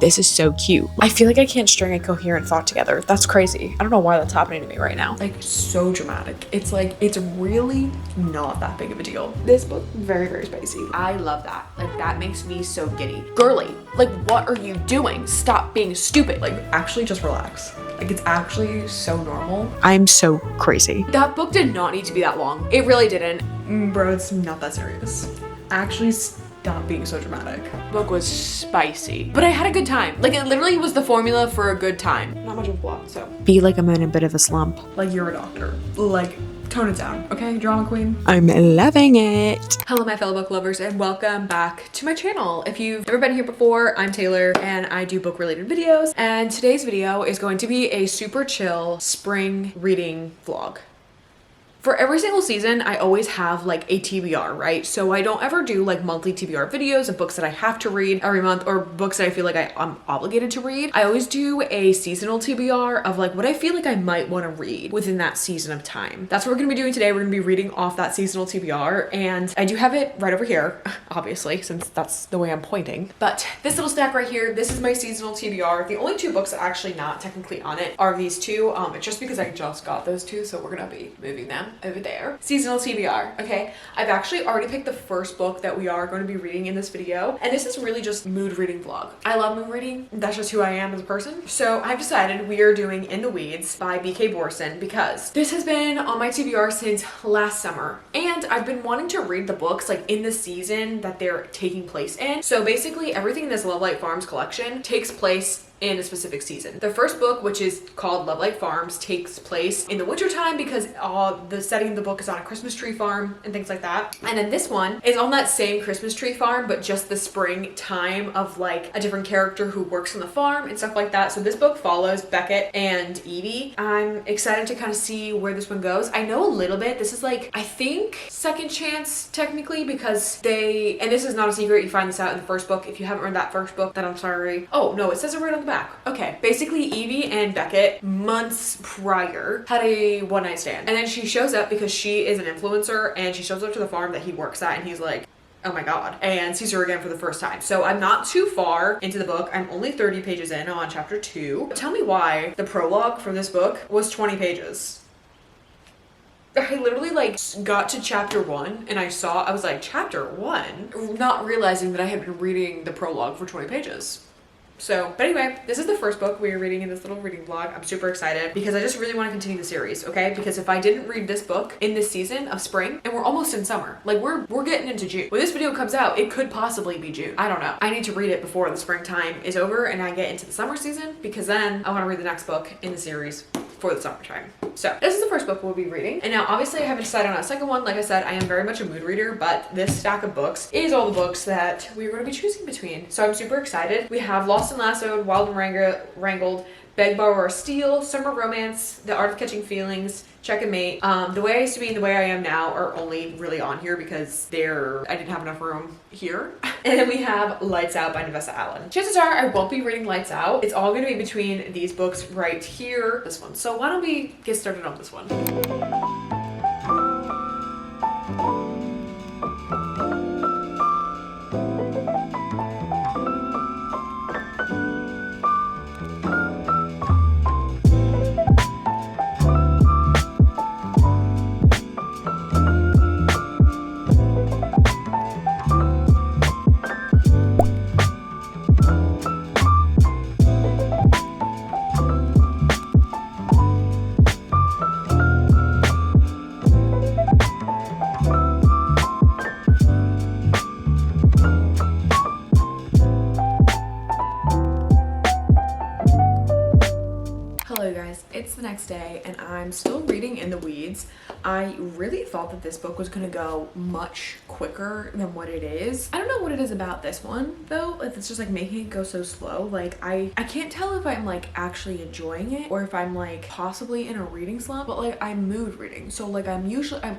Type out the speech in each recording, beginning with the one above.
this is so cute. I feel like I can't string a coherent thought together. That's crazy. I don't know why that's happening to me right now. Like, so dramatic. It's like, it's really not that big of a deal. This book, very, very spicy. I love that. Like, that makes me so giddy. Girly, like, what are you doing? Stop being stupid. Like, actually just relax. Like, it's actually so normal. I'm so crazy. That book did not need to be that long. It really didn't. Bro, it's not that serious. Actually, stop being so dramatic. Book was spicy, but I had a good time. Like, it literally was the formula for a good time. Not much of a plot, so. Be like I'm in a bit of a slump. Like, you're a doctor. Like, tone it down, okay, drama queen? I'm loving it. Hello, my fellow book lovers, and welcome back to my channel. If you've never been here before, I'm Taylor, and I do book-related videos, and today's video is going to be a super chill spring reading vlog. For every single season, I always have like a TBR, right? So I don't ever do like monthly TBR videos of books that I have to read every month or books that I feel like I'm obligated to read. I always do a seasonal TBR of like what I feel like I might want to read within that season of time. That's what we're gonna be doing today. We're gonna be reading off that seasonal TBR, and I do have it right over here, obviously, since that's the way I'm pointing. But this little stack right here, this is my seasonal TBR. The only two books that are actually not technically on it are these two. It's just because I just got those two, so we're gonna be moving them over there. Seasonal TBR, okay? I've actually already picked the first book that we are going to be reading in this video, and this is really just mood reading vlog. I love mood reading. That's just who I am as a person. So I've decided we are doing In the Weeds by B.K. Borson because this has been on my TBR since last summer, and I've been wanting to read the books like in the season that they're taking place in. So basically everything in this Love Light Farms collection takes place in a specific season. The first book, which is called Love Light Farms, takes place in the wintertime because the setting of the book is on a Christmas tree farm and things like that. And then this one is on that same Christmas tree farm, but just the spring time of like a different character who works on the farm and stuff like that. So this book follows Beckett and Evie. I'm excited to kind of see where this one goes. I know a little bit. This is like, I think, second chance technically because and this is not a secret, you find this out in the first book. If you haven't read that first book, then I'm sorry. Oh, no, it says it right on the back. Okay, basically Evie and Beckett months prior had a one-night stand, and then she shows up because she is an influencer, and she shows up to the farm that he works at, and he's like, oh my god, and sees her again for the first time. So I'm not too far into the book. I'm only 30 pages in. I'm on chapter 2. Tell me why the prologue for this book was 20 pages. I literally like got to chapter 1 and I was like, chapter 1? Not realizing that I had been reading the prologue for 20 pages. So, but anyway, this is the first book we are reading in this little reading vlog. I'm super excited because I just really want to continue the series, okay? Because if I didn't read this book in this season of spring, and we're almost in summer, like we're getting into June. When this video comes out, it could possibly be June. I don't know. I need to read it before the springtime is over and I get into the summer season, because then I want to read the next book in the series for the summertime. So this is the first book we'll be reading. And now obviously I haven't decided on a second one. Like I said, I am very much a mood reader, but this stack of books is all the books that we're going to be choosing between. So I'm super excited. We have Lost and Lassoed, Wild and Wrangled, Beg, Borrow, or Steal, Summer Romance, The Art of Catching Feelings, Check and Mate. The Way I Used to Be and The Way I Am Now are only really on here because I didn't have enough room here. And then we have Lights Out by Navessa Allen. Chances are I won't be reading Lights Out. It's all going to be between these books right here, this one. So why don't we get started on this one? It's the next day and I'm still reading In the Weeds. I really thought that this book was gonna go much quicker than what it is. I don't know what it is about this one though. It's just like making it go so slow. Like I can't tell if I'm like actually enjoying it or if I'm like possibly in a reading slump, but like I'm mood reading. So like I'm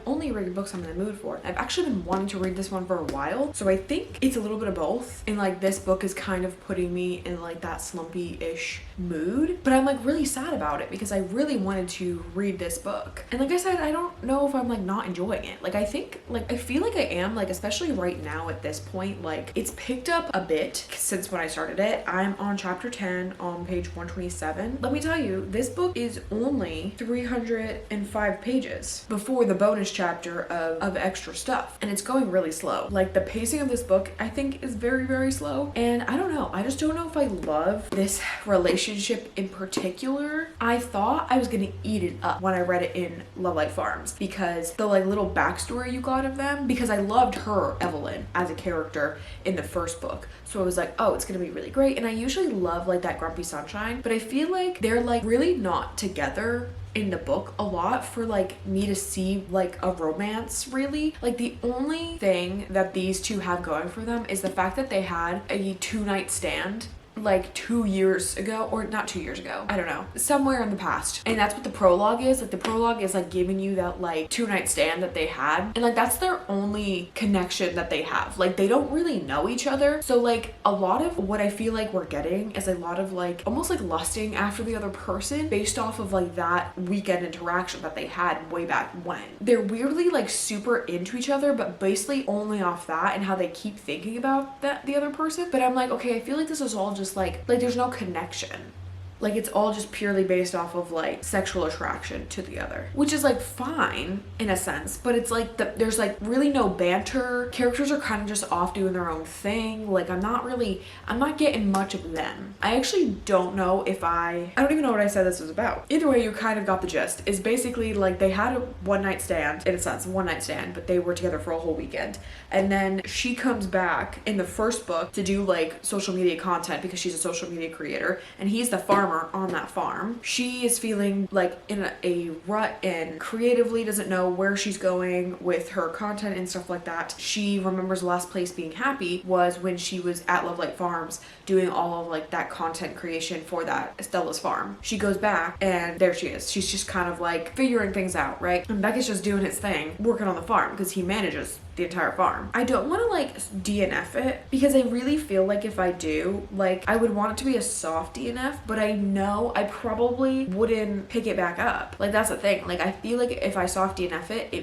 only reading books I'm in the mood for. I've actually been wanting to read this one for a while. So I think it's a little bit of both. And like this book is kind of putting me in like that slumpy-ish mood, but I'm like really sad about it because I really wanted to read this book. And like I said, I don't know if I'm like not enjoying it. Like I think, like I feel like I am, like especially right now at this point, like it's picked up a bit since when I started it. I'm on chapter 10 on page 127. Let me tell you, this book is only 305 pages before the bonus chapter of extra stuff, and it's going really slow. Like the pacing of this book I think is very, very slow, and I don't know, I just don't know if I love this relationship in particular. I thought I was gonna eat it up when I read it in Love Light Farms because the like little backstory you got of them, because I loved her, Evelyn, as a character in the first book. So I was like, oh, it's gonna be really great. And I usually love like that grumpy sunshine, but I feel like they're like really not together in the book a lot for like me to see like a romance, really. Like the only thing that these two have going for them is the fact that they had a 2-night stand like 2 years ago, or not 2 years ago, I don't know, somewhere in the past. And that's what the prologue is. Like the prologue is like giving you that like 2-night stand that they had, and like that's their only connection that they have. Like they don't really know each other, so like a lot of what I feel like we're getting is a lot of like almost like lusting after the other person based off of like that weekend interaction that they had way back when. They're weirdly like super into each other, but basically only off that and how they keep thinking about the other person. But I'm like, okay, I feel like this is all just like there's no connection. Like it's all just purely based off of like sexual attraction to the other, which is like fine in a sense, but it's like there's like really no banter. Characters are kind of just off doing their own thing. Like I'm not getting much of them. I actually don't know if I don't even know what I said this was about. Either way, you kind of got the gist. Is basically like they had a one-night stand, in a sense, one-night stand, but they were together for a whole weekend. And then she comes back in the first book to do like social media content because she's a social media creator, and he's the farmer on that farm. She is feeling like in a rut and creatively doesn't know where she's going with her content and stuff like that. She remembers the last place being happy was when she was at Love Light Farms doing all of like that content creation for that Stella's farm. She goes back and there she is. She's just kind of like figuring things out, right? And Becca's just doing his thing, working on the farm because he manages the entire farm. I don't want to like DNF it because I really feel like if I do, like I would want it to be a soft DNF, but I know I probably wouldn't pick it back up. Like that's the thing. Like I feel like if I soft DNF it,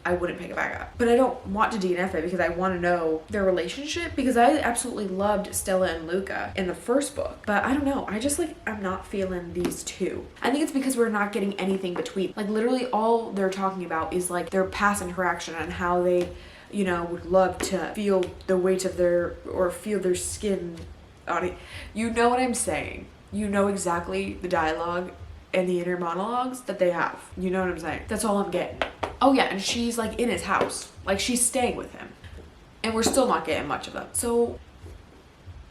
I wouldn't pick it back up. But I don't want to DNF it because I want to know their relationship, because I absolutely loved Stella and Luca in the first book. But I don't know. I just like I'm not feeling these two. I think it's because we're not getting anything between. Like literally all they're talking about is like their past interaction and how they, you know, would love to feel the weight of or feel their skin on it. You know what I'm saying? You know exactly the dialogue and the inner monologues that they have. You know what I'm saying? That's all I'm getting. Oh yeah, and she's like in his house. Like she's staying with him. And we're still not getting much of them. So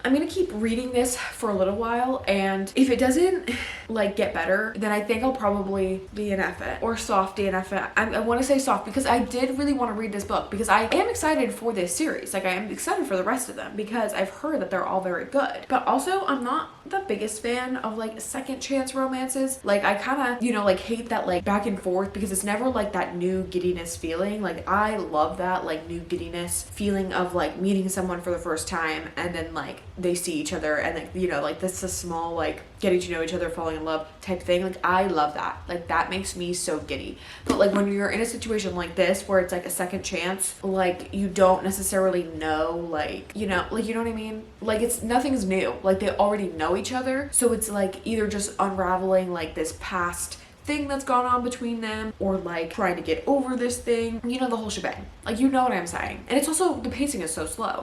I'm gonna keep reading this for a little while, and if it doesn't like get better, then I think I'll probably DNF it or soft DNF it. I want to say soft because I did really want to read this book because I am excited for this series. Like I am excited for the rest of them because I've heard that they're all very good. But also I'm not the biggest fan of like second chance romances. Like I kind of, you know, like hate that like back and forth because it's never like that new giddiness feeling. Like I love that like new giddiness feeling of like meeting someone for the first time and then like they see each other and like, you know, like this is a small like getting to know each other, falling in love type thing. Like I love that. Like that makes me so giddy. But like when you're in a situation like this where it's like a second chance, like you don't necessarily know, like, you know what I mean? Like it's nothing's new. Like they already know each other. So it's like either just unraveling like this past thing that's gone on between them or like trying to get over this thing, you know, the whole shebang. Like, you know what I'm saying. And it's also, the pacing is so slow.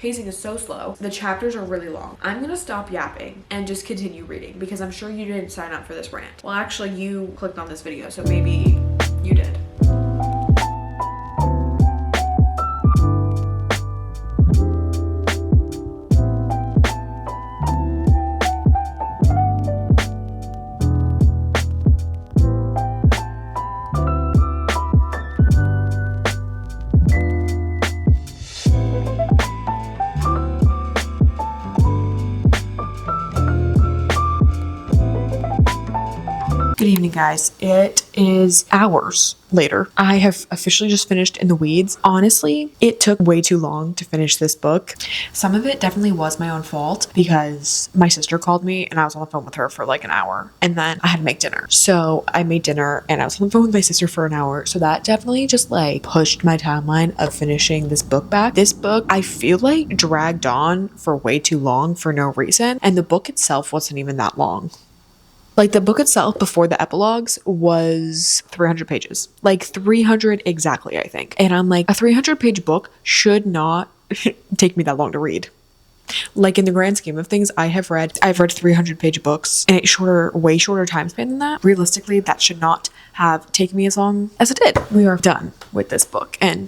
The chapters are really long. I'm gonna stop yapping and just continue reading because I'm sure you didn't sign up for this rant. Well, actually you clicked on this video, so maybe you did. Good evening, guys. It is hours later. I have officially just finished In the Weeds. Honestly, it took way too long to finish this book. Some of it definitely was my own fault because my sister called me and I was on the phone with her for like an hour, and then I had to make dinner. So I made dinner and I was on the phone with my sister for an hour. So that definitely just like pushed my timeline of finishing this book back. This book, I feel like, dragged on for way too long for no reason, and the book itself wasn't even that long. Like, the book itself, before the epilogues, was 300 pages. Like, 300 exactly, I think. And I'm like, a 300-page book should not take me that long to read. Like, in the grand scheme of things, I've read 300-page books in a way shorter time span than that. Realistically, that should not have taken me as long as it did. We are done with this book and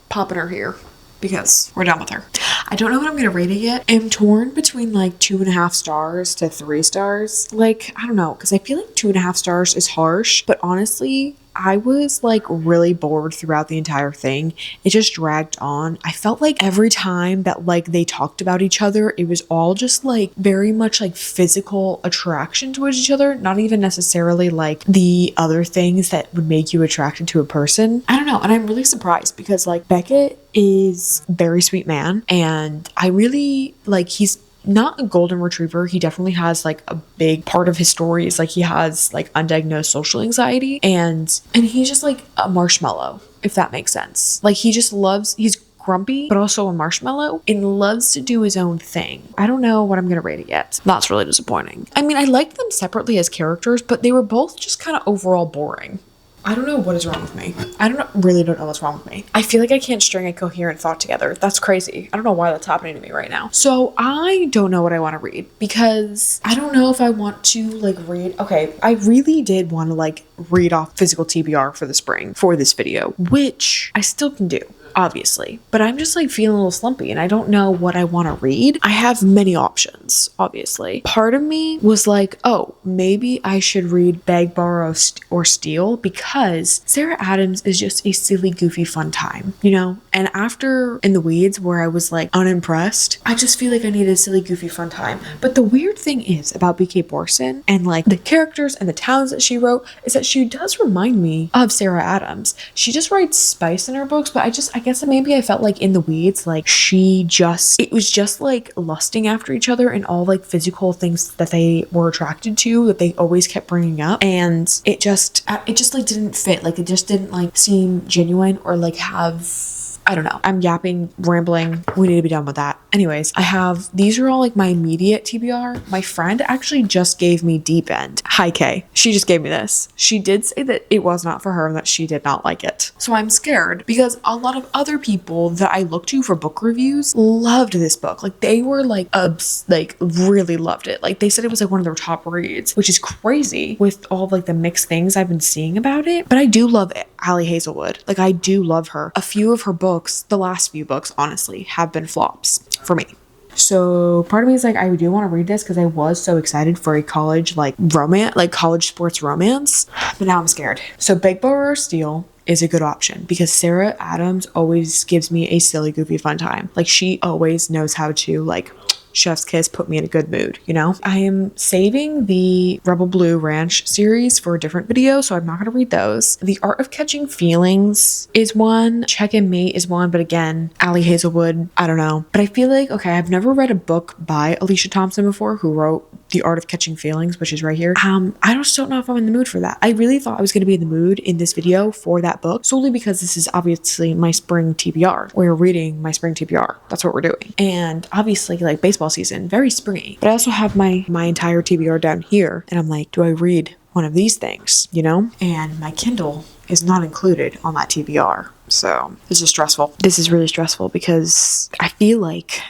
popping her here because we're done with her. I don't know what I'm gonna rate it yet. I'm torn between like 2.5 stars to 3 stars. Like, I don't know, because I feel like 2.5 stars is harsh, but honestly, I was like really bored throughout the entire thing. It just dragged on. I felt like every time that like they talked about each other, it was all just like very much like physical attraction towards each other, not even necessarily like the other things that would make you attracted to a person. I don't know, and I'm really surprised because like Beckett is a very sweet man, and I really like, he's not a golden retriever. He definitely has like a big part of his story is like he has like undiagnosed social anxiety, and he's just like a marshmallow, if that makes sense. Like, he's grumpy but also a marshmallow and loves to do his own thing. I don't know what I'm gonna rate it yet. That's really disappointing. I mean, I liked them separately as characters, but they were both just kind of overall boring. I don't know what is wrong with me. Really don't know what's wrong with me. I feel like I can't string a coherent thought together. That's crazy. I don't know why that's happening to me right now. So I don't know what I want to read because I don't know if I want to like read. Okay, I really did want to like read off physical TBR for the spring for this video, which I still can do, obviously, but I'm just like feeling a little slumpy and I don't know what I want to read. I have many options, obviously. Part of me was like, oh, maybe I should read Beg, Borrow, or Steal because Sarah Adams is just a silly, goofy, fun time, you know? And after In the Weeds, where I was like unimpressed, I just feel like I need a silly, goofy, fun time. But the weird thing is about B.K. Borson and like the characters and the towns that she wrote is that she does remind me of Sarah Adams. She just writes spice in her books, but I guess that maybe I felt like In the Weeds, like it was just like lusting after each other and all like physical things that they were attracted to that they always kept bringing up, and it just like didn't fit. Like, it just didn't like seem genuine or like have, I don't know. I'm yapping, rambling. We need to be done with that. Anyways, these are all like my immediate TBR. My friend actually just gave me Deep End. Hi, Kay. She just gave me this. She did say that it was not for her and that she did not like it. So I'm scared because a lot of other people that I look to for book reviews loved this book. Like, they were like, really loved it. Like, they said it was like one of their top reads, which is crazy with all of like the mixed things I've been seeing about it. But I do love it. Ali Hazelwood. Like, I do love her. A few of her books, the last few books, honestly, have been flops for me. So part of me is like, I do want to read this because I was so excited for a college like romance, like college sports romance, but now I'm scared. So Big Borrow or Steal is a good option because Sarah Adams always gives me a silly, goofy, fun time. Like, she always knows how to like chef's kiss, put me in a good mood, you know? I am saving the Rebel Blue Ranch series for a different video, so I'm not going to read those. The Art of Catching Feelings is one. Check and Mate is one, but again, Ali Hazelwood, I don't know. But I feel like, okay, I've never read a book by Alicia Thompson before, who wrote The Art of Catching Feelings, which is right here. I just don't know if I'm in the mood for that. I really thought I was going to be in the mood in this video for that book, solely because this is obviously my spring TBR. We're reading my spring TBR. That's what we're doing. And obviously, like, baseball season, very springy. But I also have my entire TBR down here, and I'm like, do I read one of these things, you know? And my Kindle is not included on that TBR. So this is stressful. This is really stressful because I feel like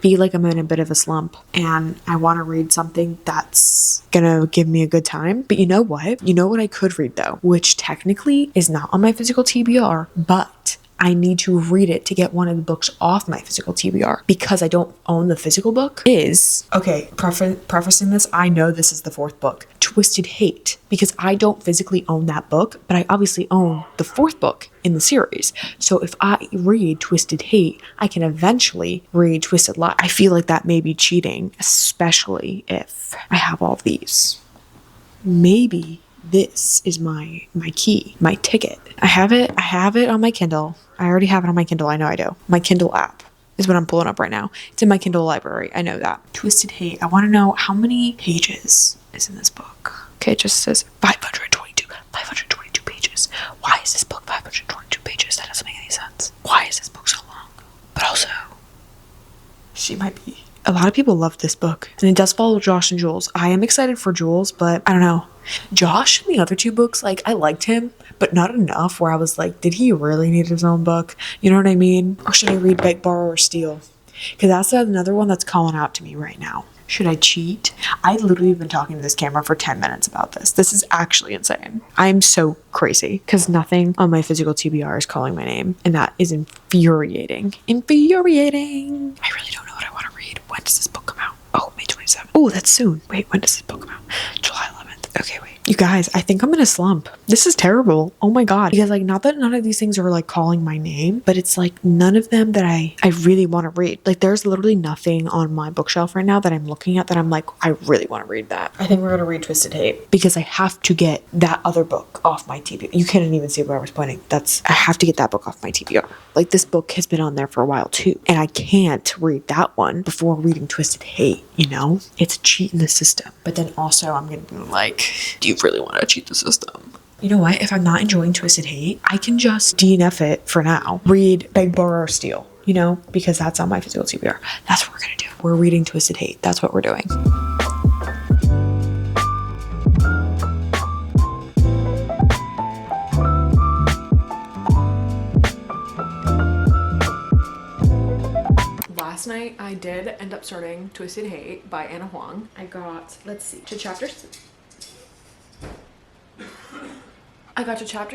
I'm in a bit of a slump and I want to read something that's gonna give me a good time. But you know what? You know what I could read though, which technically is not on my physical TBR, but I need to read it to get one of the books off my physical TBR because I don't own the physical book is, okay, prefacing this, I know this is the 4th book, Twisted Hate, because I don't physically own that book, but I obviously own the 4th book in the series. So if I read Twisted Hate, I can eventually read Twisted Lie. I feel like that may be cheating, especially if I have all of these. maybe this is my key, my ticket. I have it on my Kindle. I already have it on my Kindle. I know I do. My Kindle app is what I'm pulling up right now. It's in my Kindle library. I know that. Twisted Hate. I want to know how many pages is in this book. Okay, it just says 522 pages. Why is this book 522 pages? That doesn't make any sense. Why is this book so long? But also, she might be. A lot of people love this book, and it does follow Josh and Jules. I am excited for Jules, but I don't know. Josh in the other two books, like, I liked him, but not enough where I was like, did he really need his own book? You know what I mean? Or should I read Beg, Borrow, or Steal? Because that's another one that's calling out to me right now. Should I cheat? I literally have been talking to this camera for 10 minutes about this. This is actually insane. I'm so crazy because nothing on my physical TBR is calling my name, and that is infuriating. Infuriating. I really don't know what I want to read. When does this book come out? Oh, May 27th. Oh, that's soon. Wait, when does this book come out? July 11th. Okay, wait. You guys, I think I'm in a slump. This is terrible. Oh my God. Because like, not that none of these things are like calling my name, but it's like none of them that I really want to read. Like there's literally nothing on my bookshelf right now that I'm looking at that I'm like, I really want to read that. I think we're going to read Twisted Hate because I have to get that other book off my TBR. You couldn't even see where I was pointing. I have to get that book off my TBR. Like this book has been on there for a while too. And I can't read that one before reading Twisted Hate, you know? It's a cheat in the system. But then also I'm going to be like, do you really want to cheat the system? You know what? If I'm not enjoying Twisted Hate, I can just DNF it for now. Read Beg, Borrow, or Steal, you know? Because that's on my physical TBR. That's what we're going to do. We're reading Twisted Hate. That's what we're doing. Last night, I did end up starting Twisted Hate by Anna Huang. I got, let's see, to chapter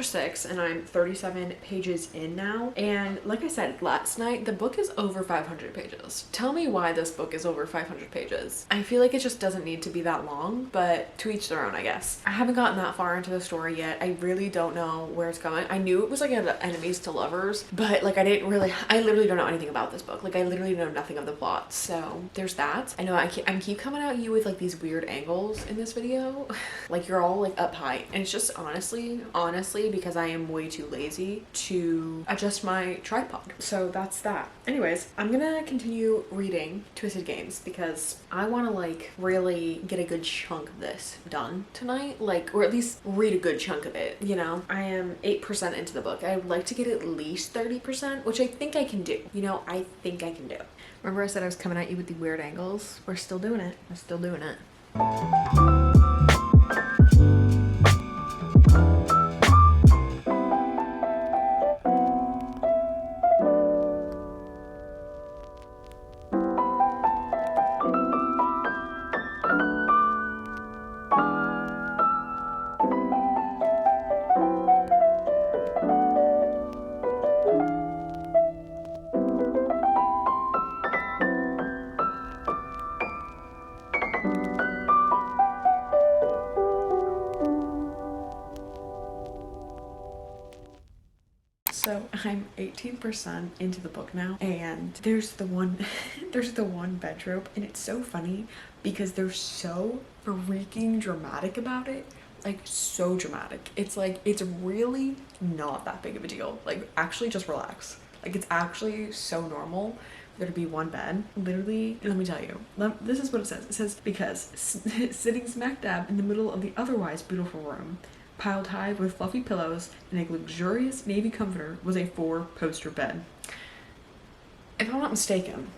6 and I'm 37 pages in now. And like I said last night, the book is over 500 pages. Tell me why this book is over 500 pages. I feel like it just doesn't need to be that long, but to each their own, I guess. I haven't gotten that far into the story yet. I really don't know where it's going. I knew it was like enemies to lovers, but like I literally don't know anything about this book. Like I literally know nothing of the plot. So there's that. I know I keep coming at you with like these weird angles in this video. Like you're all like up high, and it's just honestly because I am way too lazy to adjust my tripod. So that's that. Anyways, I'm gonna continue reading Twisted Games because I want to like really get a good chunk of this done tonight, like, or at least read a good chunk of it, you know? I am 8% into the book. I would like to get at least 30%, which I think I can do. You know, I think I can do. Remember I said I was coming at you with the weird angles? We're still doing it. We're still doing it. So I'm 18% into the book now, and there's the one bed trope, and it's so funny because they're so freaking dramatic about it. Like so dramatic. It's like, it's really not that big of a deal. Like actually just relax. Like it's actually so normal for there to be one bed. Literally, let me tell you, this is what it says. It says, because sitting smack dab in the middle of the otherwise beautiful room, piled high with fluffy pillows and a luxurious navy comforter, was a 4-poster bed. If I'm not mistaken,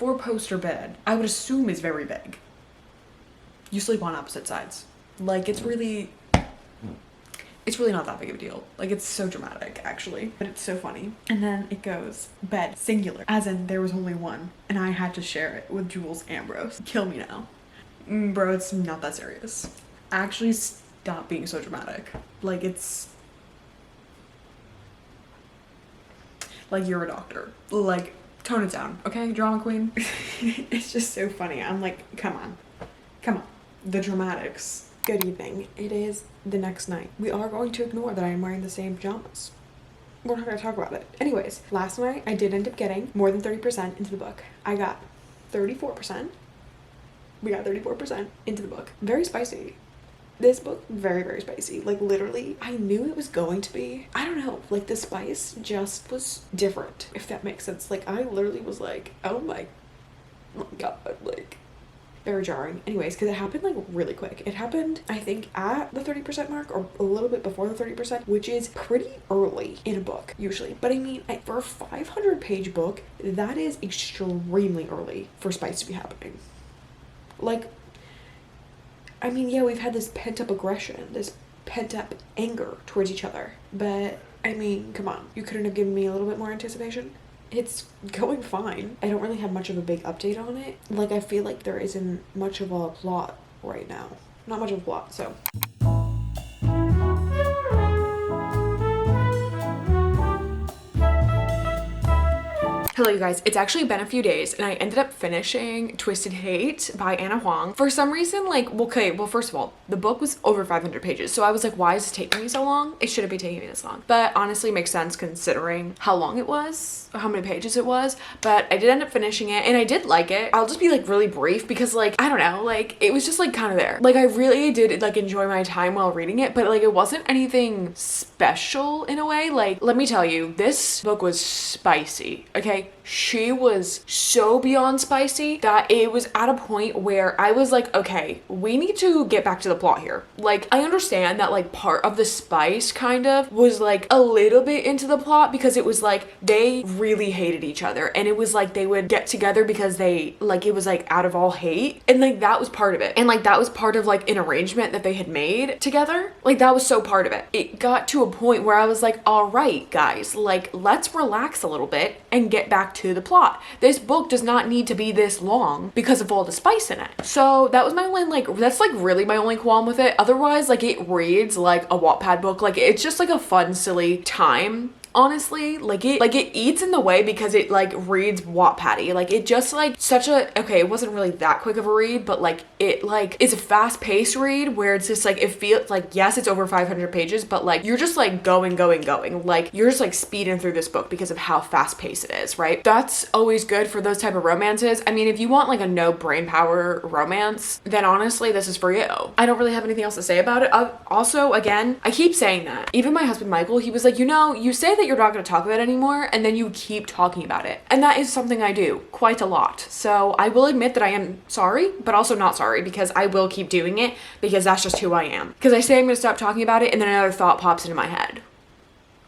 4-poster bed, I would assume is very big. You sleep on opposite sides. Like it's really not that big of a deal. Like it's so dramatic actually, but it's so funny. And then it goes, bed, singular, as in there was only one, and I had to share it with Jules Ambrose. Kill me now. Bro, it's not that serious. Actually, stop being so dramatic. Like it's like you're a doctor. Like tone it down, okay, drama queen? It's just so funny. I'm like, come on. The dramatics. Good evening. It is the next night. We are going to ignore that I am wearing the same pajamas. We're not going to talk about it. Anyways, last night I did end up getting more than 30% into the book. I got 34%. We got 34% into the book. Very spicy. This book, very, very spicy. Like, literally, I knew it was going to be. I don't know. Like, the spice just was different, if that makes sense. Like, I literally was like, oh my God. Like, very jarring. Anyways, because it happened, like, really quick. It happened, I think, at the 30% mark or a little bit before the 30%, which is pretty early in a book, usually. But I mean, for a 500-page book, that is extremely early for spice to be happening. Like, I mean, yeah, we've had this pent-up aggression, this pent-up anger towards each other. But, I mean, come on. You couldn't have given me a little bit more anticipation? It's going fine. I don't really have much of a big update on it. Like, I feel like there isn't much of a plot right now. Not much of a plot, so. Hello you guys, it's actually been a few days and I ended up finishing Twisted Hate by Anna Huang. For some reason, like, okay, well, first of all, the book was over 500 pages. So I was like, why is it taking me so long? It shouldn't be taking me this long. But honestly, it makes sense considering how long it was, or how many pages it was. But I did end up finishing it and I did like it. I'll just be like really brief because like, I don't know, like it was just like kind of there. Like I really did like enjoy my time while reading it, but like it wasn't anything special in a way. Like, let me tell you, this book was spicy, okay? She was so beyond spicy that it was at a point where I was like, okay, we need to get back to the plot here. Like, I understand that like part of the spice kind of was like a little bit into the plot because it was like they really hated each other and it was like they would get together because they like it was like out of all hate, and like that was part of it, and like that was part of like an arrangement that they had made together. Like that was so part of it. It got to a point where I was like, all right guys, like let's relax a little bit and get back to the plot. This book does not need to be this long because of all the spice in it. So that was my only like, that's like really my only qualm with it. Otherwise, like it reads like a Wattpad book. Like it's just like a fun, silly time. Honestly, like it eats in the way because it like reads Wattpad-y. Like it just like such a, okay, it wasn't really that quick of a read, but like it like is a fast-paced read where it's just like it feels like, yes, it's over 500 pages, but like you're just like going. Like you're just like speeding through this book because of how fast-paced it is, right? That's always good for those type of romances. I mean, if you want like a no brain power romance, then honestly this is for you. I don't really have anything else to say about it. Also, again, I keep saying that. Even my husband Michael, he was like, you know, you say that you're not going to talk about it anymore and then you keep talking about it, and that is something I do quite a lot. So I will admit that I am sorry, but also not sorry, because I will keep doing it because that's just who I am. Because I say I'm going to stop talking about it and then another thought pops into my head.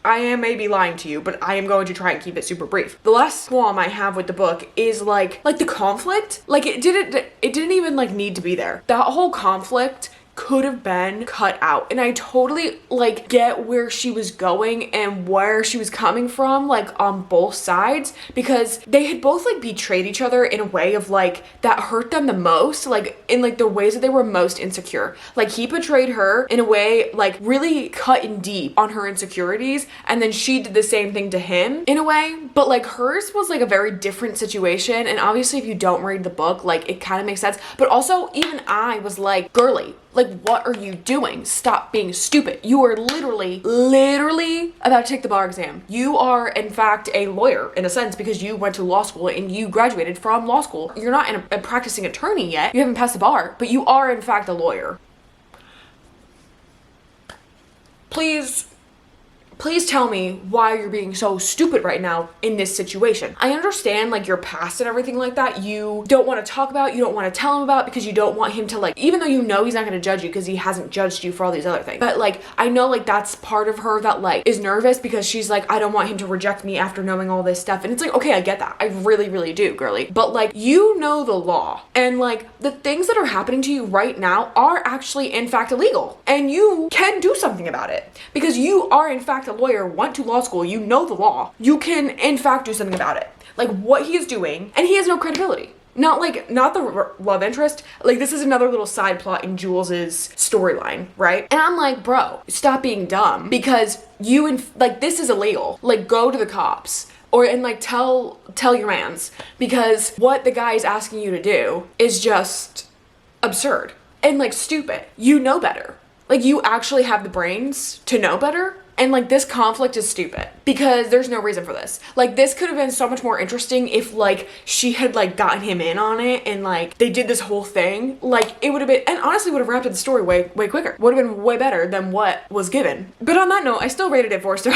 I am maybe lying to you, but I am going to try and keep it super brief. The last qualm I have with the book is like the conflict. Like it didn't even like need to be there. That whole conflict could have been cut out, and I totally like get where she was going and where she was coming from, like on both sides, because they had both like betrayed each other in a way of like that hurt them the most, like in like the ways that they were most insecure. Like he betrayed her in a way like really cut in deep on her insecurities, and then she did the same thing to him in a way, but like hers was like a very different situation. And obviously if you don't read the book, like it kind of makes sense, but also even I was like, girly, like, what are you doing? Stop being stupid. You are literally about to take the bar exam. You are, in fact, a lawyer in a sense because you went to law school and you graduated from law school. You're not a practicing attorney yet. You haven't passed the bar, but you are, in fact, a lawyer. Please tell me why you're being so stupid right now in this situation. I understand like your past and everything like that. You don't want to talk about, you don't want to tell him about because you don't want him to like, even though you know he's not going to judge you because he hasn't judged you for all these other things. But like, I know like that's part of her that like is nervous because she's like, I don't want him to reject me after knowing all this stuff. And it's like, okay, I get that. I really do, girly. But like, you know the law, and like the things that are happening to you right now are actually in fact illegal, and you can do something about it because you are in fact a lawyer, went to law school, you know the law. You can in fact do something about it. Like what he is doing, and he has no credibility. Not the love interest. Like this is another little side plot in Jules's storyline, right? And I'm like, bro, stop being dumb because like this is illegal. Like go to the cops. And like tell your mans, because what the guy is asking you to do is just absurd and like stupid. You know better. Like you actually have the brains to know better, And like this conflict is stupid because there's no reason for this. Like this could have been so much more interesting if like she had like gotten him in on it and like they did this whole thing. Like it would have been, and honestly would have wrapped up the story way quicker. Would have been way better than what was given. But on that note, I still rated it 4 stars.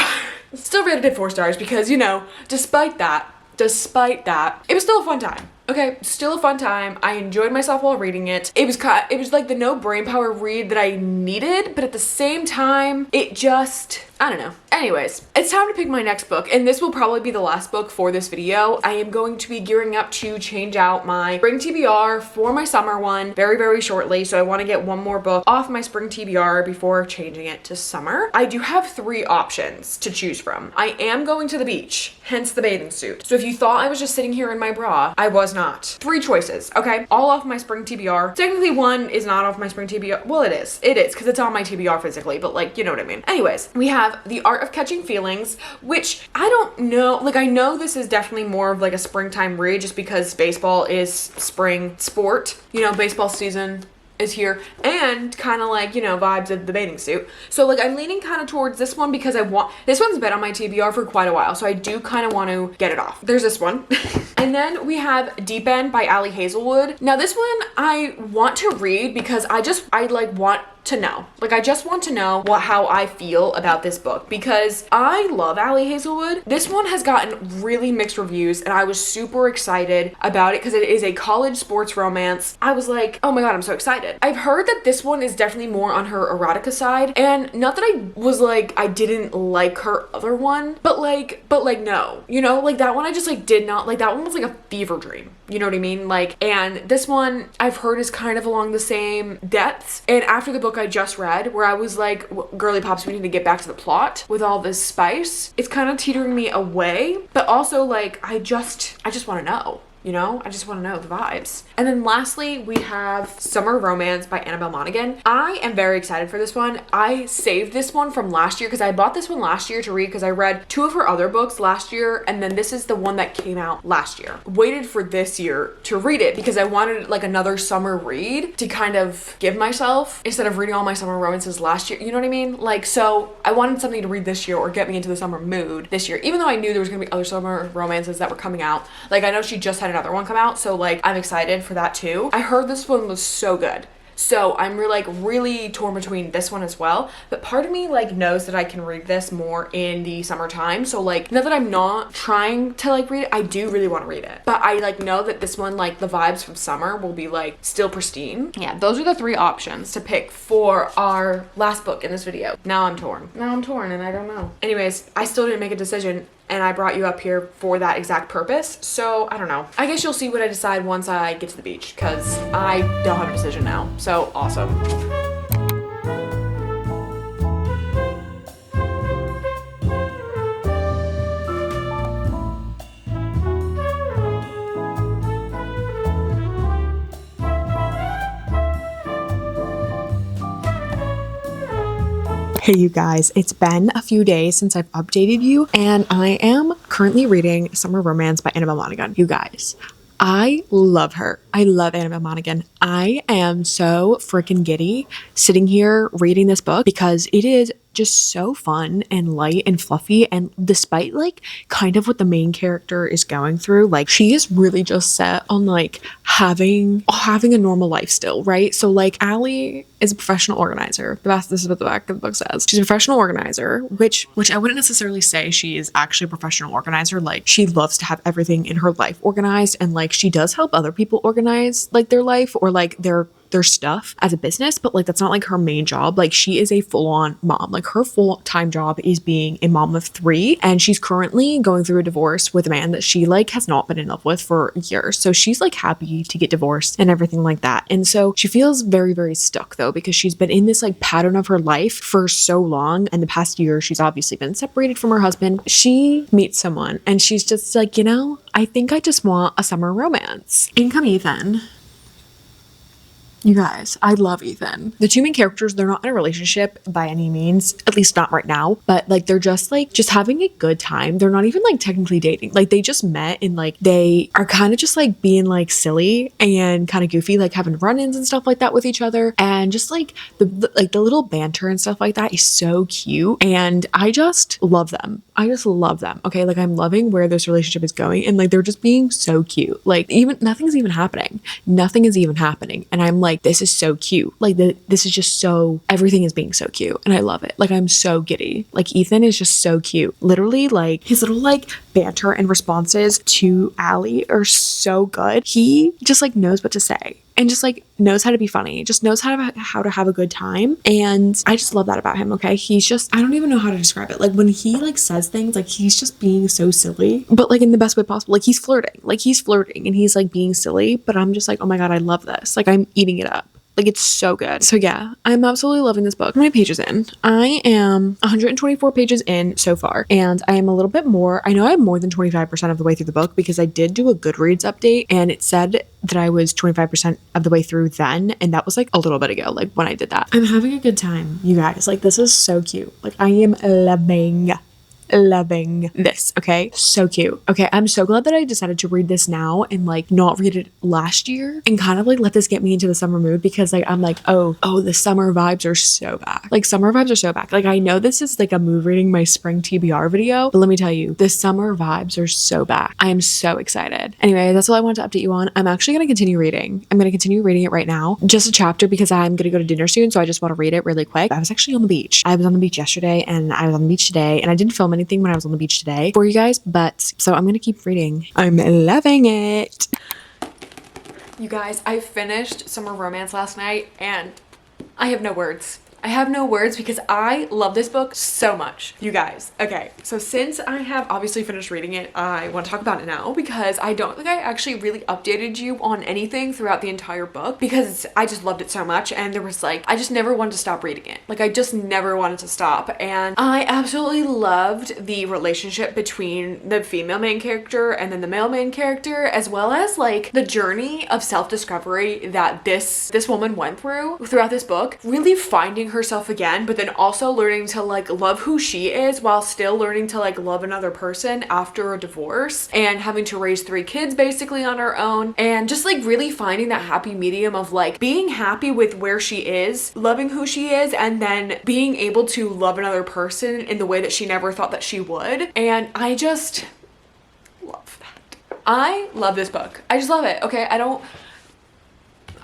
Still rated it 4 stars because, you know, despite that, it was still a fun time. Okay, still a fun time. I enjoyed myself while reading it. It was like the no brain power read that I needed, but at the same time, it just, I don't know. Anyways, it's time to pick my next book, and this will probably be the last book for this video. I am going to be gearing up to change out my spring TBR for my summer one very, very shortly, so I want to get one more book off my spring TBR before changing it to summer. I do have 3 options to choose from. I am going to the beach, hence the bathing suit. So if you thought I was just sitting here in my bra, I was not. 3 choices, okay? All off my spring TBR. Technically, one is not off my spring TBR. Well, it is because it's on my TBR physically, but like, you know what I mean. Anyways, we have The Art of Catching Feelings, which I don't know, like I know this is definitely more of like a springtime read just because baseball is spring sport, you know, baseball season is here, and kind of like, you know, vibes of the bathing suit. So like I'm leaning kind of towards this one because this one's been on my TBR for quite a while, so I do kind of want to get it off. There's this one. And then we have Deep End by Ali Hazelwood. Now this one I want to read because I like want to know. Like I just want to know how I feel about this book because I love Ali Hazelwood. This one has gotten really mixed reviews and I was super excited about it because it is a college sports romance. I was like, oh my god, I'm so excited. I've heard that this one is definitely more on her erotica side, and not that I was like I didn't like her other one, but like no, you know, like that one I just like did not like. That one was like a fever dream, you know what I mean? Like, and this one I've heard is kind of along the same depths. And after the book I just read, where I was like, girly pops, we need to get back to the plot with all this spice, it's kind of teetering me away, but also like I just want to know. You know, I just want to know the vibes. And then lastly, we have Summer Romance by Annabelle Monaghan. I am very excited for this one. I saved this one from last year because I bought this one last year to read because I read 2 of her other books last year, and then this is the one that came out last year. Waited for this year to read it because I wanted like another summer read to kind of give myself instead of reading all my summer romances last year. You know what I mean? Like, so I wanted something to read this year or get me into the summer mood this year, even though I knew there was going to be other summer romances that were coming out. Like I know she just had another one come out, so like I'm excited for that too. I heard this one was so good, so I'm really torn between this one as well, but part of me like knows that I can read this more in the summertime. So like now that I'm not trying to like read it, I do really want to read it, but I like know that this one, like the vibes from summer will be like still pristine. Yeah, those are the 3 options to pick for our last book in this video. Now I'm torn and I don't know. Anyways, I still didn't make a decision, and I brought you up here for that exact purpose. So I don't know. I guess you'll see what I decide once I get to the beach because I don't have a decision now. So awesome. Hey you guys, it's been a few days since I've updated you, and I am currently reading Summer Romance by Annabelle Monaghan. You guys, I love her. I love Annabelle Monaghan. I am so freaking giddy sitting here reading this book because it is just so fun and light and fluffy, and despite like kind of what the main character is going through, like she is really just set on like having a normal life still, right? So like Allie is a professional organizer. This is what the back of the book says. She's a professional organizer, which I wouldn't necessarily say she is actually a professional organizer. Like she loves to have everything in her life organized, and like she does help other people organize like their life or like their stuff as a business, but like that's not like her main job. Like she is a full-on mom. Like her full-time job is being a mom of 3, and she's currently going through a divorce with a man that she like has not been in love with for years. So she's like happy to get divorced and everything like that. And so she feels very, very stuck though, because she's been in this like pattern of her life for so long, and the past year she's obviously been separated from her husband. She meets someone and she's just like, you know, I think I just want a summer romance. In come Ethan. You guys, I love Ethan. The two main characters, they're not in a relationship by any means, at least not right now, but like they're just having a good time. They're not even like technically dating. Like they just met and like they are kind of just like being like silly and kind of goofy, like having run-ins and stuff like that with each other. And just like the little banter and stuff like that is so cute. And I just love them. I just love them. Okay, like I'm loving where this relationship is going, and like they're just being so cute. Like even nothing's even happening. Nothing is even happening. And I'm like, this is so cute. Like this is just so, everything is being so cute. And I love it. Like I'm so giddy. Like Ethan is just so cute. Literally like his little like banter and responses to Allie are so good. He just like knows what to say. And just like knows how to be funny, just knows how to have a good time. And I just love that about him. Okay, he's just, I don't even know how to describe it. Like when he like says things, like he's just being so silly, but like in the best way possible. Like he's flirting and he's like being silly, but I'm just like, oh my god, I love this. Like I'm eating it up. Like it's so good. So yeah, I'm absolutely loving this book. How many pages in? I am 124 pages in so far, and I am a little bit more, I know I'm more than 25% of the way through the book because I did do a Goodreads update and it said that I was 25% of the way through then, and that was like a little bit ago, like when I did that. I'm having a good time, you guys. Like this is so cute. Like I am loving this. Okay, so cute. Okay, I'm so glad that I decided to read this now and like not read it last year and kind of like let this get me into the summer mood, because like I'm like, oh the summer vibes are so back. Like summer vibes are so back. Like I know this is like a move reading my spring TBR video, but let me tell you, the summer vibes are so back. I am so excited. Anyway, that's all I wanted to update you on. I'm actually going to continue reading. I'm going to continue reading it right now, just a chapter, because I'm going to go to dinner soon, so I just want to read it really quick. I was actually on the beach. I was on the beach yesterday and I was on the beach today, and I didn't film anything when I was on the beach today for you guys, but so I'm gonna keep reading. I'm loving it. You guys, I finished Summer Romance last night and I have no words. I have no words because I love this book so much. You guys, okay, so since I have obviously finished reading it, I want to talk about it now because I don't think I actually really updated you on anything throughout the entire book because I just loved it so much, and there was like, I just never wanted to stop reading it. Like I just never wanted to stop, and I absolutely loved the relationship between the female main character and then the male main character, as well as like the journey of self-discovery that this woman went through throughout this book, really finding herself again, but then also learning to like love who she is while still learning to like love another person after a divorce, and having to raise 3 kids basically on her own, and just like really finding that happy medium of like being happy with where she is, loving who she is, and then being able to love another person in the way that she never thought that she would. And I just love that. I love this book. I just love it. Okay,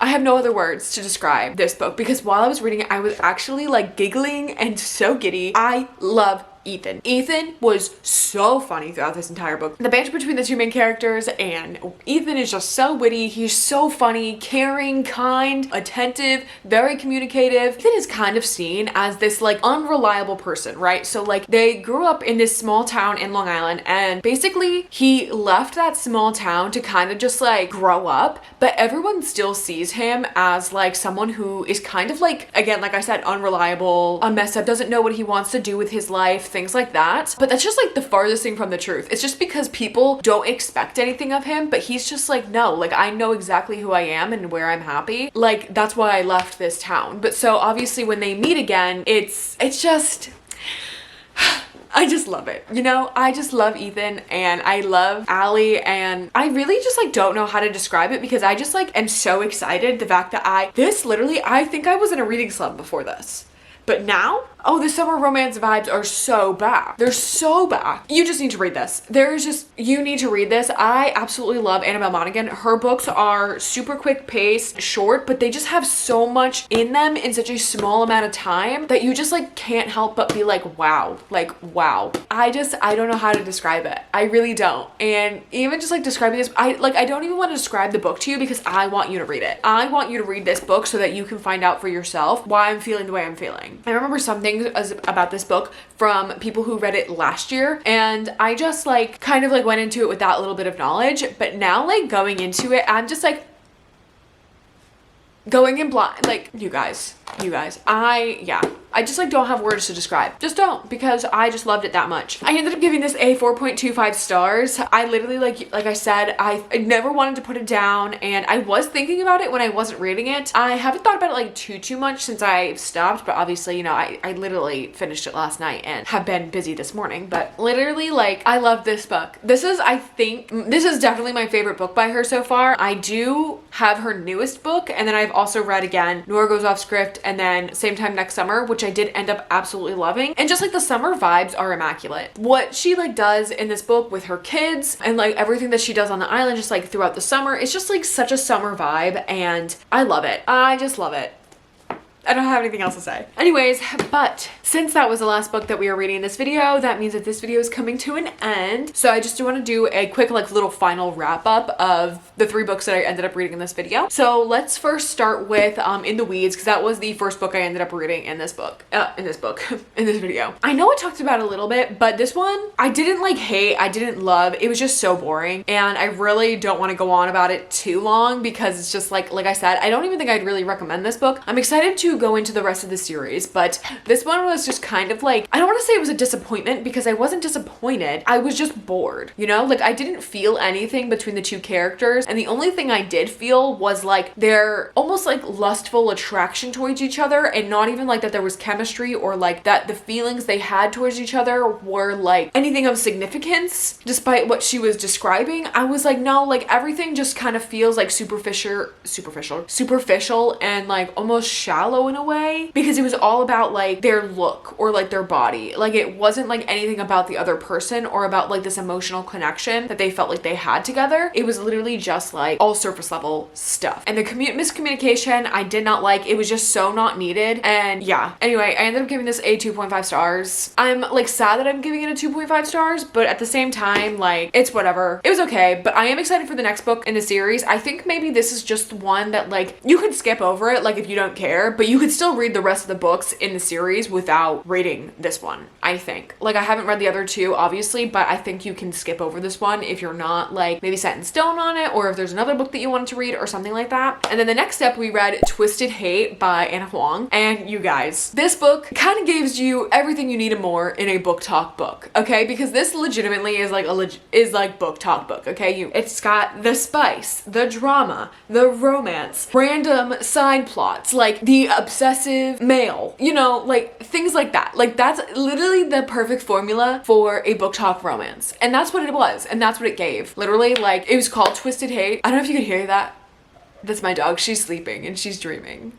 I have no other words to describe this book because while I was reading it, I was actually like giggling and so giddy. I love Ethan. Ethan was so funny throughout this entire book. The banter between the two main characters, and Ethan is just so witty. He's so funny, caring, kind, attentive, very communicative. Ethan is kind of seen as this like unreliable person, right? So like they grew up in this small town in Long Island, and basically he left that small town to kind of just like grow up, but everyone still sees him as like someone who is kind of like, again, like I said, unreliable, a mess up, doesn't know what he wants to do with his life, things like that. But that's just like the farthest thing from the truth. It's just because people don't expect anything of him, but he's just like, no, like I know exactly who I am and where I'm happy. Like that's why I left this town. But so obviously when they meet again, it's just I just love it. You know, I just love Ethan and I love Allie, and I really just like don't know how to describe it because I just like am so excited. The fact that I think I was in a reading slump before this. But now, oh, the summer romance vibes are so back. They're so back. You just need to read this. You need to read this. I absolutely love Annabelle Monaghan. Her books are super quick paced, short, but they just have so much in them in such a small amount of time that you just like can't help but be like, wow, like, wow. I don't know how to describe it. I really don't. And even just like describing this, I don't even want to describe the book to you because I want you to read it. I want you to read this book so that you can find out for yourself why I'm feeling the way I'm feeling. I remember some things about this book from people who read it last year, and I just like kind of like went into it with that little bit of knowledge, but now like going into it, I'm just like going in blind. Like you guys, I just like don't have words to describe. Just don't, because I just loved it that much. I ended up giving this a 4.25 stars. I literally, like I said, I never wanted to put it down, and I was thinking about it when I wasn't reading it. I haven't thought about it like too much since I stopped, but obviously, you know, I literally finished it last night and have been busy this morning. But literally, like, I love this book. This is, I think, this is definitely my favorite book by her so far. I do have her newest book, and then I've also read again Nora Goes Off Script, and then Same Time Next Summer, which I did end up absolutely loving. And just like the summer vibes are immaculate. What she like does in this book with her kids and like everything that she does on the island just like throughout the summer, it's just like such a summer vibe, and I love it. I just love it. I don't have anything else to say. Anyways, but since that was the last book that we are reading in this video, that means that this video is coming to an end. So I just do want to do a quick like little final wrap up of the 3 books that I ended up reading in this video. So let's first start with In the Weeds, because that was the first book I ended up reading in this book, in this video. I know I talked about it a little bit, but this one I didn't like hate, I didn't love. It was just so boring, and I really don't want to go on about it too long because it's just like I said, I don't even think I'd really recommend this book. I'm excited to go into the rest of the series, but this one was just kind of like, I don't want to say it was a disappointment because I wasn't disappointed. I was just bored, you know? Like, I didn't feel anything between the 2 characters, and the only thing I did feel was like their almost like lustful attraction towards each other, and not even like that there was chemistry or like that the feelings they had towards each other were like anything of significance despite what she was describing. I was like, no, like everything just kind of feels like superficial and like almost shallow in a way, because it was all about like their look or like their body. Like it wasn't like anything about the other person or about like this emotional connection that they felt like they had together. It was literally just like all surface level stuff, and the miscommunication I did not like. It was just so not needed. And yeah, anyway, I ended up giving this a 2.5 stars. I'm like sad that I'm giving it a 2.5 stars, but at the same time, like, it's whatever. It was okay, but I am excited for the next book in the series. I think maybe this is just one that like you could skip over it, like if you don't care, but you could still read the rest of the books in the series without reading this one, I think. Like, I haven't read the other 2 obviously, but I think you can skip over this one if you're not like maybe set in stone on it, or if there's another book that you wanted to read or something like that. And then the next step, we read Twisted Hate by Anna Huang, and you guys, this book kind of gives you everything you need and more in a book talk book, okay? Because this legitimately is like book talk book, okay? It's got the spice, the drama, the romance, random side plots, like the obsessive male, you know, like things like that. Like, that's literally the perfect formula for a book talk romance, and that's what it was, and that's what it gave. Literally, like, it was called Twisted Hate. I don't know if you could hear that. That's my dog. She's sleeping and she's dreaming.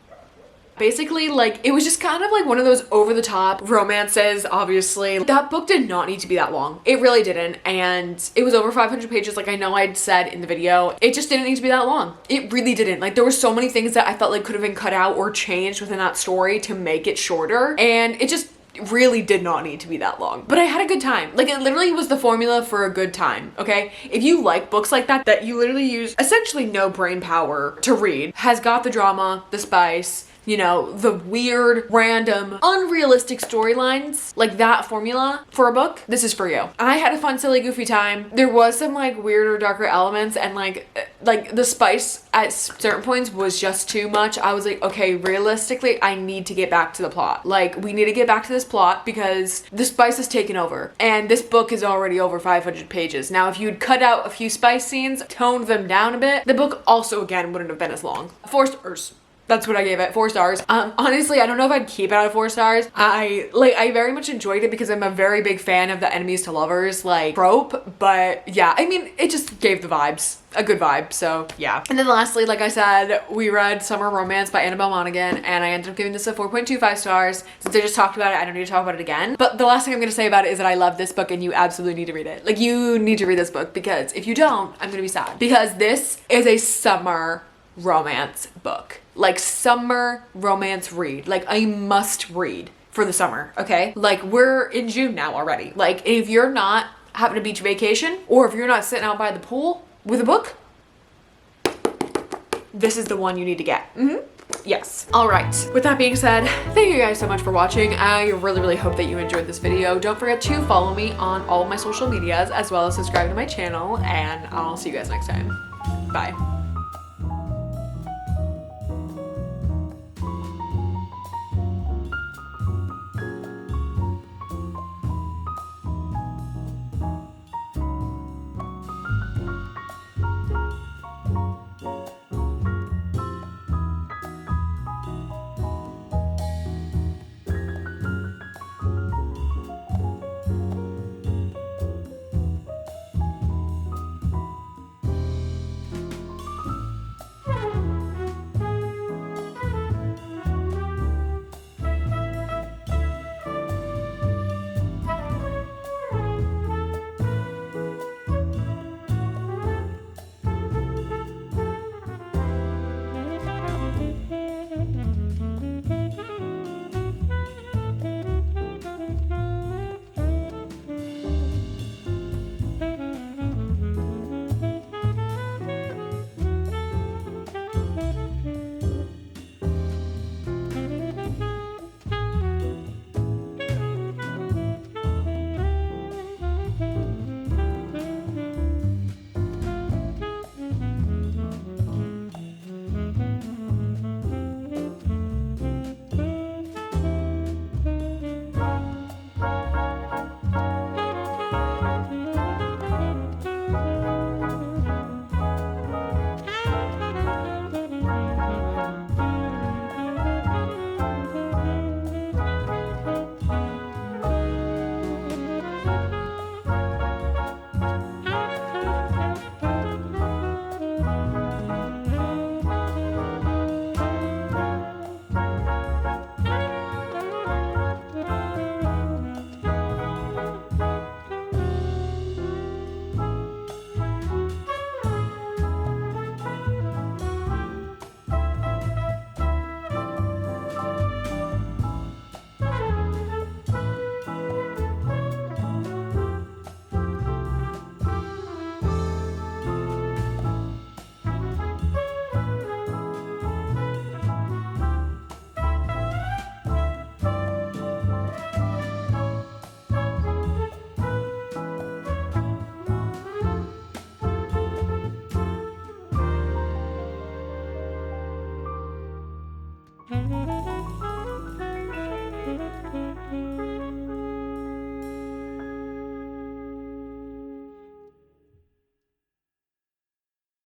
Basically, like, it was just kind of like one of those over-the-top romances, obviously. That book did not need to be that long. It really didn't, and it was over 500 pages, like I know I'd said in the video. It just didn't need to be that long. It really didn't. Like, there were so many things that I felt like could have been cut out or changed within that story to make it shorter, and it just really did not need to be that long. But I had a good time. Like, it literally was the formula for a good time, okay? If you like books like that you literally use essentially no brain power to read, has got the drama, the spice, you know, the weird, random, unrealistic storylines, like that formula for a book, this is for you. I had a fun, silly, goofy time. There was some like weirder, darker elements, and like the spice at certain points was just too much. I was like, okay, realistically, I need to get back to the plot. Like, we need to get back to this plot because the spice is taken over, and this book is already over 500 pages. Now, if you'd cut out a few spice scenes, toned them down a bit, the book also, again, wouldn't have been as long. 4 stars. That's what I gave it, 4 stars. Honestly, I don't know if I'd keep it out of 4 stars. I very much enjoyed it because I'm a very big fan of the enemies to lovers, like, trope. But yeah, I mean, it just gave the vibes, a good vibe, so yeah. And then lastly, like I said, we read Summer Romance by Annabelle Monaghan, and I ended up giving this a 4.25 stars. Since I just talked about it, I don't need to talk about it again. But the last thing I'm gonna say about it is that I love this book, and you absolutely need to read it. Like, you need to read this book, because if you don't, I'm gonna be sad. Because this is a summer romance book. Like, summer romance read. Like, a must read for the summer, okay? Like, we're in June now already. Like, if you're not having a beach vacation, or if you're not sitting out by the pool with a book, this is the one you need to get. Yes. All right. With that being said, thank you guys so much for watching. I really hope that you enjoyed this video. Don't forget to follow me on all of my social medias, as well as subscribe to my channel, and I'll see you guys next time. Bye.